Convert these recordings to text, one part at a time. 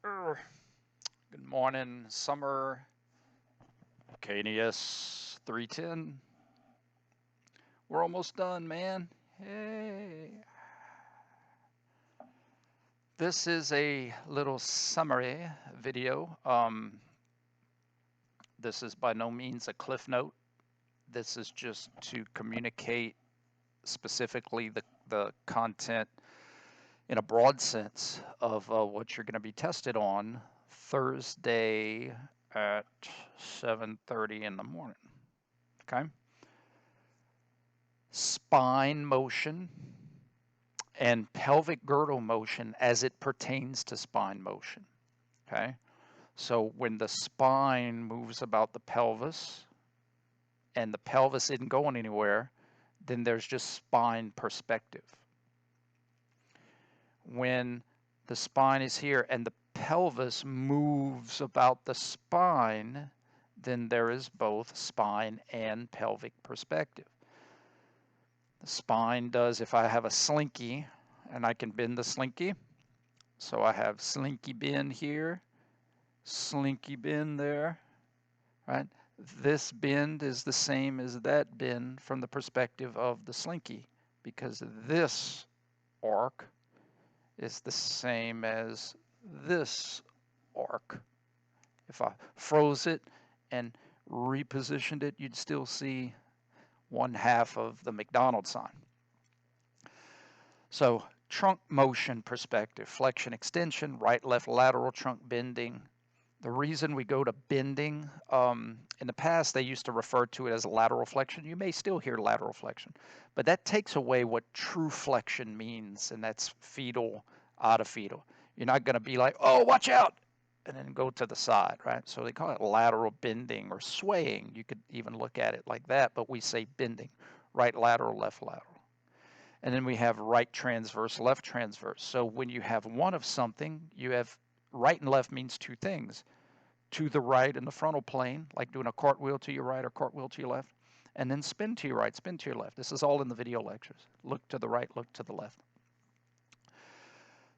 Good morning, summer. KNES 310. We're almost done, man. Hey. This is a little summary video. This is by no means a cliff note. This is just to communicate specifically the content in a broad sense of what you're going to be tested on Thursday at 7:30 in the morning. Okay? Spine motion and pelvic girdle motion as it pertains to spine motion. Okay? So when the spine moves about the pelvis and the pelvis isn't going anywhere, then there's just spine perspective. When the spine is here and the pelvis moves about the spine, then there is both spine and pelvic perspective. The spine does, if I have a slinky and I can bend the slinky, so I have slinky bend here, slinky bend there, right? This bend is the same as that bend from the perspective of the slinky, because this arc is the same as this arc. If I froze it and repositioned it, you'd still see 1/2 of the McDonald's sign. So trunk motion perspective, flexion extension, right left lateral trunk bending. The reason we go to bending, in the past they used to refer to it as lateral flexion. You may still hear lateral flexion, but that takes away what true flexion means, and that's fetal, out of fetal. You're not going to be like, oh, watch out, and then go to the side, right? So they call it lateral bending or swaying. You could even look at it like that, but we say bending, right lateral, left lateral. And then we have right transverse, left transverse. So when you have one of something, you have right and left means two things. To the right in the frontal plane, like doing a cartwheel to your right or cartwheel to your left, and then spin to your right, spin to your left. This is all in the video lectures. Look to the right, look to the left.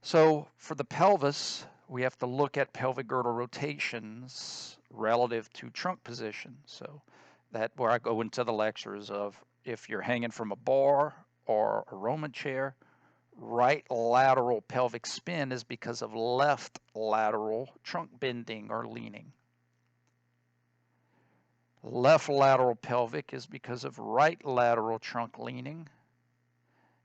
So for the pelvis, we have to look at pelvic girdle rotations relative to trunk position. So that where I go into the lectures of if you're hanging from a bar or a Roman chair, right lateral pelvic spin is because of left lateral trunk bending or leaning. Left lateral pelvic is because of right lateral trunk leaning.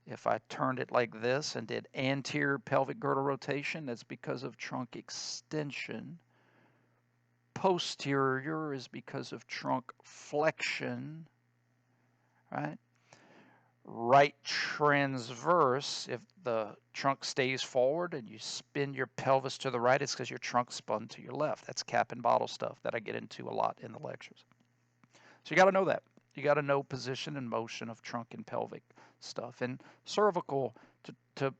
If I turned it like this and did anterior pelvic girdle rotation, that's because of trunk extension. Posterior is because of trunk flexion, right? Right transverse, if the trunk stays forward and you spin your pelvis to the right, it's because your trunk spun to your left. That's cap and bottle stuff that I get into a lot in the lectures. So you got to know that. You got to know position and motion of trunk and pelvic stuff, and cervical to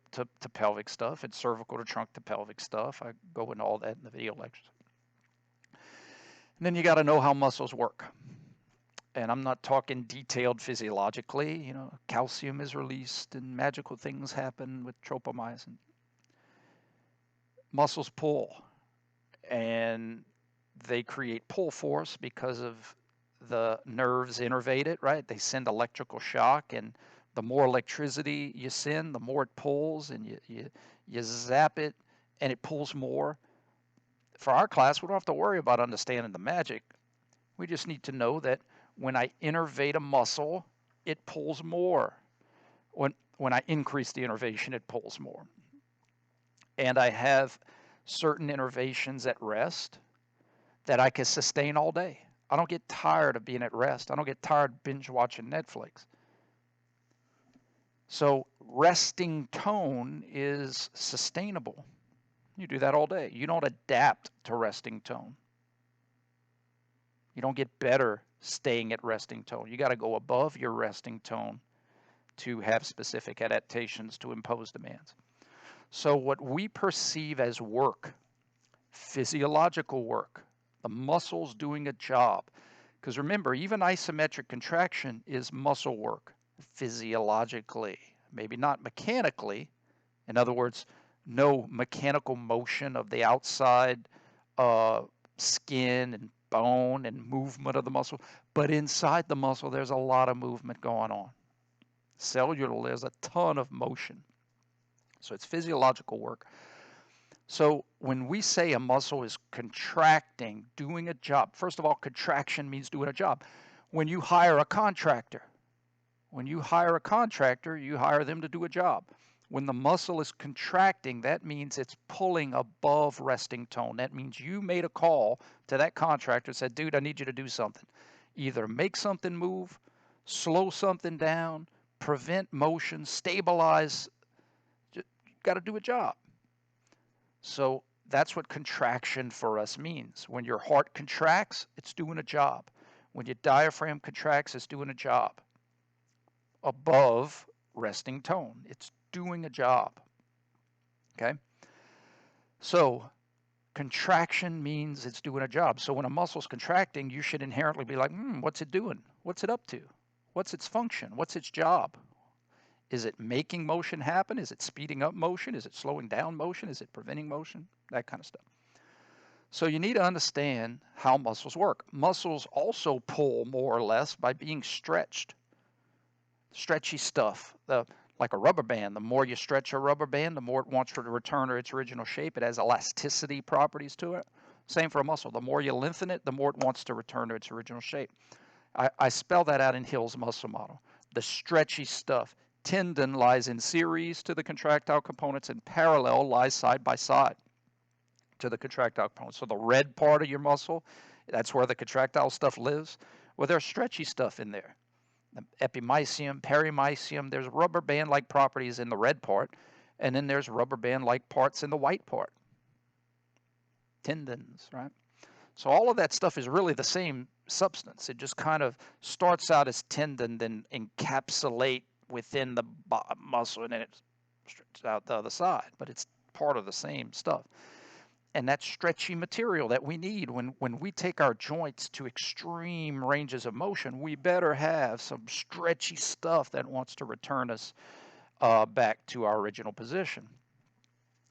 pelvic stuff, and cervical to trunk to pelvic stuff. I go into all that in the video lectures. And then you got to know how muscles work. And I'm not talking detailed physiologically. You know, calcium is released and magical things happen with tropomyosin. Muscles pull, and they create pull force because of the nerves innervate it, right? They send electrical shock, and the more electricity you send, the more it pulls, and you zap it, and it pulls more. For our class, we don't have to worry about understanding the magic. We just need to know that when I innervate a muscle, it pulls more. When I increase the innervation, it pulls more. And I have certain innervations at rest that I can sustain all day. I don't get tired of being at rest. I don't get tired binge watching Netflix. So resting tone is sustainable. You do that all day. You don't adapt to resting tone. You don't get better staying at resting tone. You got to go above your resting tone to have specific adaptations to impose demands. So what we perceive as work, physiological work, the muscles doing a job, because remember, even isometric contraction is muscle work physiologically, maybe not mechanically. In other words, no mechanical motion of the outside skin and bone and movement of the muscle. But inside the muscle, there's a lot of movement going on. Cellular, there's a ton of motion. So it's physiological work. So when we say a muscle is contracting, doing a job, first of all, contraction means doing a job. When you hire a contractor, you hire them to do a job. When the muscle is contracting, that means it's pulling above resting tone. That means you made a call to that contractor and said, dude, I need you to do something. Either make something move, slow something down, prevent motion, stabilize. You got to do a job. So that's what contraction for us means. When your heart contracts, it's doing a job. When your diaphragm contracts, it's doing a job. Above resting tone, it's doing a job. Okay? So contraction means it's doing a job. So when a muscle's contracting, you should inherently be like, what's it doing? What's it up to? What's its function? What's its job? Is it making motion happen? Is it speeding up motion? Is it slowing down motion? Is it preventing motion? That kind of stuff. So you need to understand how muscles work. Muscles also pull more or less by being stretched. Stretchy stuff, like a rubber band. The more you stretch a rubber band, the more it wants to return to its original shape. It has elasticity properties to it. Same for a muscle. The more you lengthen it, the more it wants to return to its original shape. I spell that out in Hill's muscle model. The stretchy stuff. Tendon lies in series to the contractile components, and parallel lies side by side to the contractile components. So the red part of your muscle, that's where the contractile stuff lives. Well, there's stretchy stuff in there. The epimysium, perimysium, there's rubber band-like properties in the red part, and then there's rubber band-like parts in the white part. Tendons, right? So all of that stuff is really the same substance. It just kind of starts out as tendon, then encapsulate within the muscle, and then it stretches out the other side. But it's part of the same stuff. And that stretchy material that we need when we take our joints to extreme ranges of motion, we better have some stretchy stuff that wants to return us back to our original position.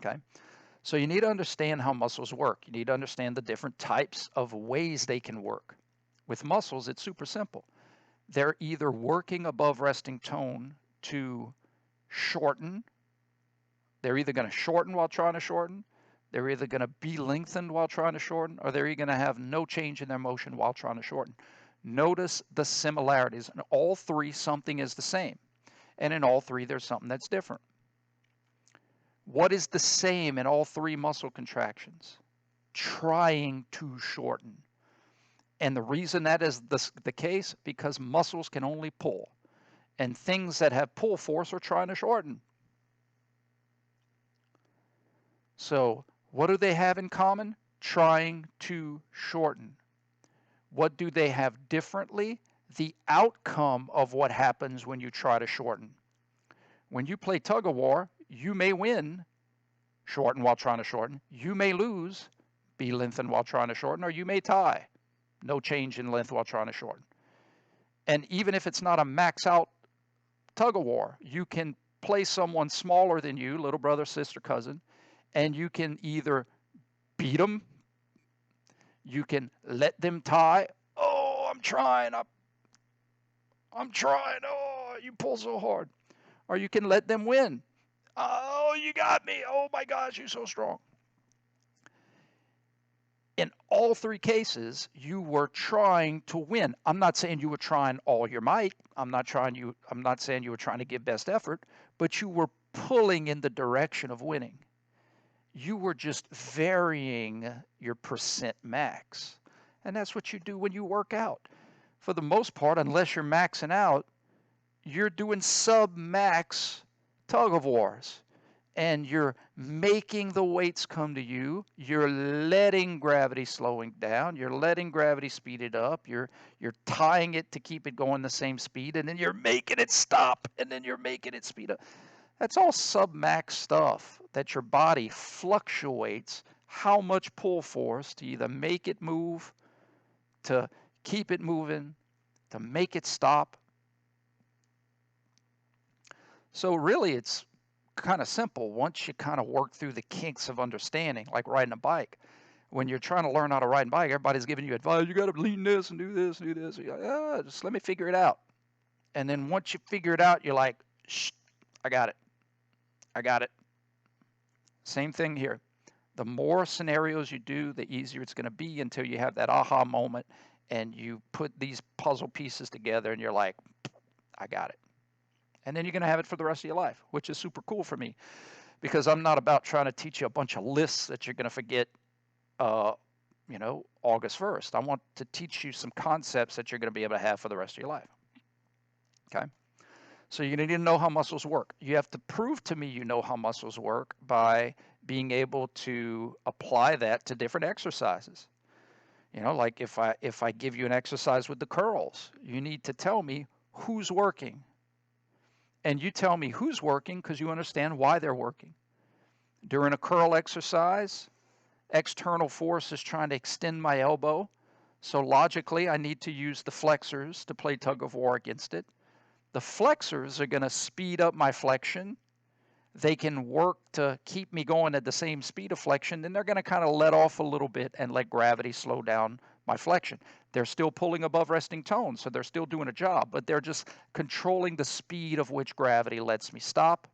Okay? So you need to understand how muscles work. You need to understand the different types of ways they can work. With muscles, it's super simple. They're either working above resting tone to shorten. They're either going to shorten while trying to shorten. They're either going to be lengthened while trying to shorten, or they're going to have no change in their motion while trying to shorten. Notice the similarities. In all three, something is the same. And in all three, there's something that's different. What is the same in all three muscle contractions? Trying to shorten. And the reason that is the case, because muscles can only pull. And things that have pull force are trying to shorten. So what do they have in common? Trying to shorten. What do they have differently? The outcome of what happens when you try to shorten. When you play tug of war, you may win, shorten while trying to shorten. You may lose, be lengthened while trying to shorten, or you may tie, no change in length while trying to shorten. And even if it's not a max out tug of war, you can play someone smaller than you, little brother, sister, cousin, and you can either beat them, you can let them tie. Oh, I'm trying. I'm trying. Oh, you pull so hard. Or you can let them win. Oh, you got me. Oh my gosh, you're so strong. In all three cases, you were trying to win. I'm not saying you were trying all your might. I'm not saying you were trying to give best effort, but you were pulling in the direction of winning. You were just varying your percent max. And that's what you do when you work out. For the most part, unless you're maxing out, you're doing sub-max tug of wars. And you're making the weights come to you. You're letting gravity slowing down. You're letting gravity speed it up. You're tying it to keep it going the same speed. And then you're making it stop. And then you're making it speed up. That's all sub-max stuff that your body fluctuates how much pull force to either make it move, to keep it moving, to make it stop. So really it's kind of simple once you kind of work through the kinks of understanding, like riding a bike. When you're trying to learn how to ride a bike, everybody's giving you advice. You got to lean this and do this and do this. You're like, just let me figure it out. And then once you figure it out, you're like, shh, I got it. I got it. Same thing here. The more scenarios you do, the easier it's going to be until you have that aha moment and you put these puzzle pieces together and you're like, I got it. And then you're going to have it for the rest of your life, which is super cool for me because I'm not about trying to teach you a bunch of lists that you're going to forget, August 1st. I want to teach you some concepts that you're going to be able to have for the rest of your life. Okay? So you're going to need to know how muscles work. You have to prove to me you know how muscles work by being able to apply that to different exercises. Like if I give you an exercise with the curls, you need to tell me who's working. And you tell me who's working because you understand why they're working. During a curl exercise, external force is trying to extend my elbow. So logically, I need to use the flexors to play tug of war against it. The flexors are going to speed up my flexion. They can work to keep me going at the same speed of flexion. Then they're going to kind of let off a little bit and let gravity slow down my flexion. They're still pulling above resting tone, so they're still doing a job, but they're just controlling the speed of which gravity lets me stop.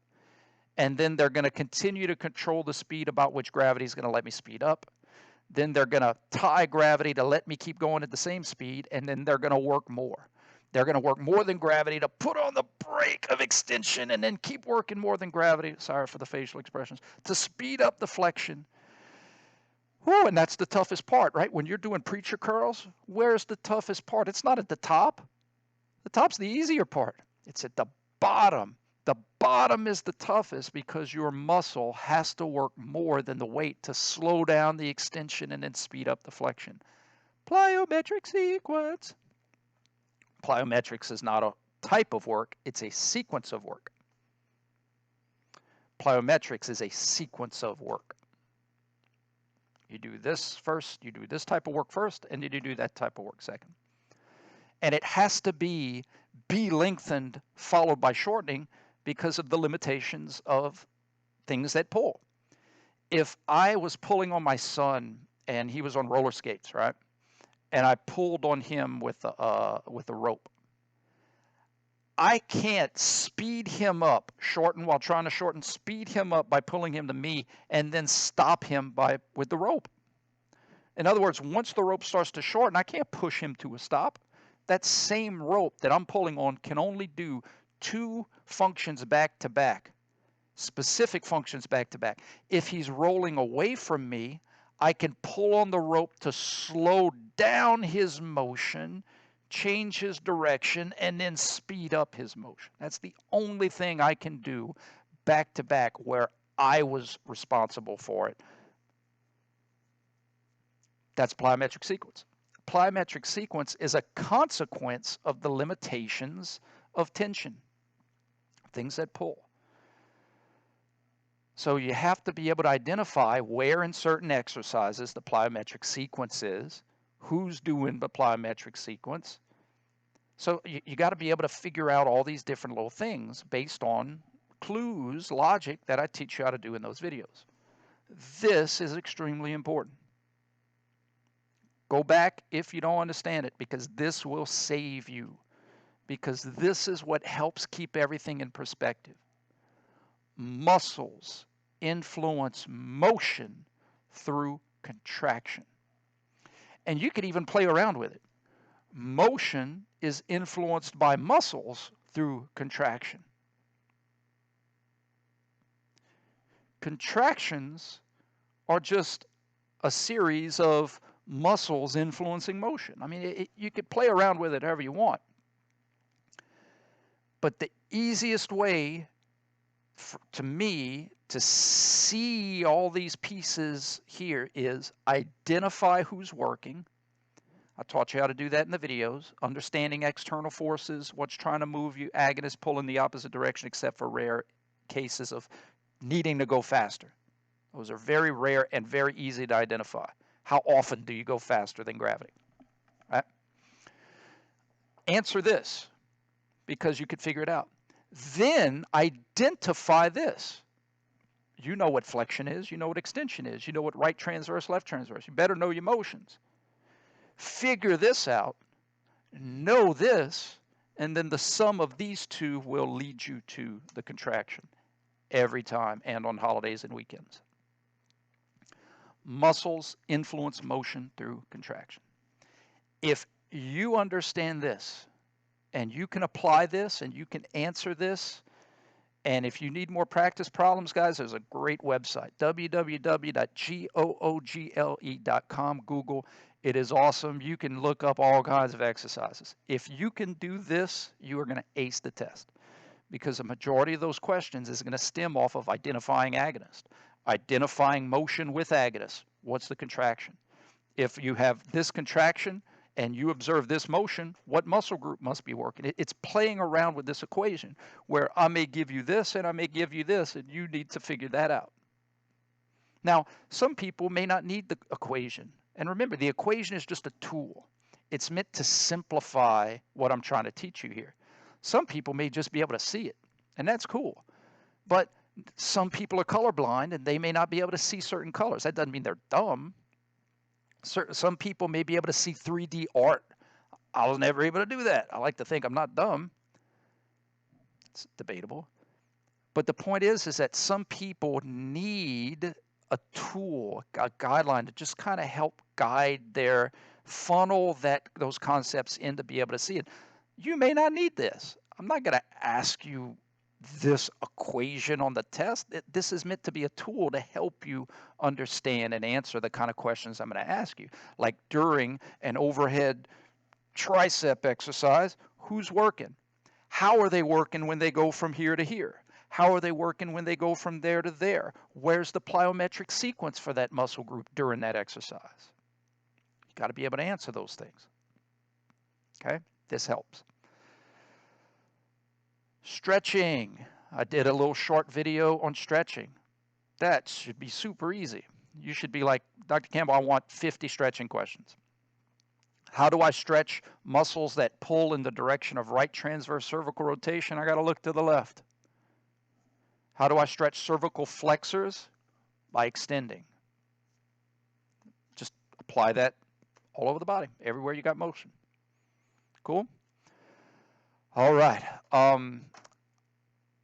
And then they're going to continue to control the speed about which gravity is going to let me speed up. Then they're going to tie gravity to let me keep going at the same speed, and then they're going to work more. They're going to work more than gravity to put on the brake of extension and then keep working more than gravity, sorry for the facial expressions, to speed up the flexion. Whew, and that's the toughest part, right? When you're doing preacher curls, where's the toughest part? It's not at the top. The top's the easier part. It's at the bottom. The bottom is the toughest because your muscle has to work more than the weight to slow down the extension and then speed up the flexion. Plyometric sequence. Plyometrics is not a type of work, it's a sequence of work. Plyometrics is a sequence of work. You do this first, you do this type of work first, and then you do that type of work second. And it has to be lengthened followed by shortening because of the limitations of things that pull. If I was pulling on my son and he was on roller skates, right? And I pulled on him with a rope, I can't speed him up, shorten while trying to shorten, speed him up by pulling him to me and then stop him with the rope. In other words, once the rope starts to shorten, I can't push him to a stop. That same rope that I'm pulling on can only do two functions back to back, specific functions back to back. If he's rolling away from me, I can pull on the rope to slow down his motion, change his direction, and then speed up his motion. That's the only thing I can do back to back where I was responsible for it. That's plyometric sequence. Plyometric sequence is a consequence of the limitations of tension, things that pull. So you have to be able to identify where in certain exercises the plyometric sequence is, who's doing the plyometric sequence. So you got to be able to figure out all these different little things based on clues, logic that I teach you how to do in those videos. This is extremely important. Go back if you don't understand it, because this will save you, because this is what helps keep everything in perspective. Muscles influence motion through contraction. And you could even play around with it. Motion is influenced by muscles through contraction. Contractions are just a series of muscles influencing motion. I mean, you could play around with it however you want. But the easiest way to me to see all these pieces here is identify who's working. I taught you how to do that in the videos. Understanding external forces, what's trying to move you, agonist pull in the opposite direction, except for rare cases of needing to go faster. Those are very rare and very easy to identify. How often do you go faster than gravity? Right? Answer this, because you could figure it out. Then identify this. You know what flexion is. You know what extension is. You know what right transverse, left transverse. You better know your motions. Figure this out, know this, and then the sum of these two will lead you to the contraction every time and on holidays and weekends. Muscles influence motion through contraction. If you understand this and you can apply this and you can answer this, and if you need more practice problems, guys, there's a great website, www.google.com. Google. It is awesome. You can look up all kinds of exercises. If you can do this, you are going to ace the test, because the majority of those questions is going to stem off of identifying agonist, identifying motion with agonist. What's the contraction? If you have this contraction and you observe this motion, what muscle group must be working? It's playing around with this equation where I may give you this and I may give you this, and you need to figure that out. Now, some people may not need the equation. And remember, the equation is just a tool. It's meant to simplify what I'm trying to teach you here. Some people may just be able to see it, and that's cool. But some people are colorblind and they may not be able to see certain colors. That doesn't mean they're dumb. Some people may be able to see 3D art. I was never able to do that. I like to think I'm not dumb. It's debatable. But the point is that some people need a tool, a guideline to just kind of help guide their funnel those concepts in to be able to see it. You may not need this. I'm not going to ask you this equation on the test. This is meant to be a tool to help you understand and answer the kind of questions I'm going to ask you. Like during an overhead tricep exercise, who's working? How are they working when they go from here to here? How are they working when they go from there to there? Where's the plyometric sequence for that muscle group during that exercise? You got to be able to answer those things. Okay, this helps. Stretching. I did a little short video on stretching. That should be super easy. You should be like, Dr. Campbell, I want 50 stretching questions. How do I stretch muscles that pull in the direction of right transverse cervical rotation? I got to look to the left. How do I stretch cervical flexors? By extending. Just apply that all over the body, everywhere you got motion. Cool? All right.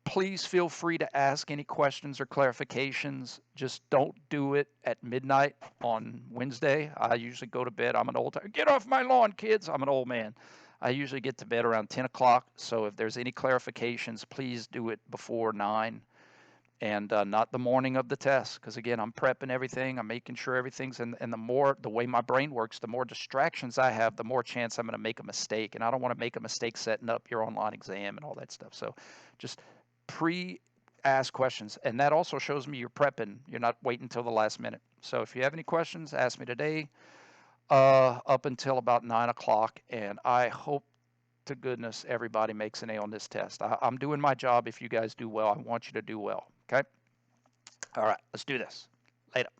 Please feel free to ask any questions or clarifications. Just don't do it at midnight on Wednesday. I usually go to bed. I'm an old time. Get off my lawn, kids. I'm an old man. I usually get to bed around 10 o'clock. So if there's any clarifications, please do it before 9 and not the morning of the test. Because again, I'm prepping everything. I'm making sure everything's and the way my brain works, the more distractions I have, the more chance I'm going to make a mistake. And I don't want to make a mistake setting up your online exam and all that stuff. So just pre-ask questions, and that also shows me you're prepping. You're not waiting until the last minute. So if you have any questions, ask me today up until about 9 o'clock, and I hope to goodness everybody makes an A on this test. I'm doing my job. If you guys do well, I want you to do well. Okay? All right, let's do this. Later.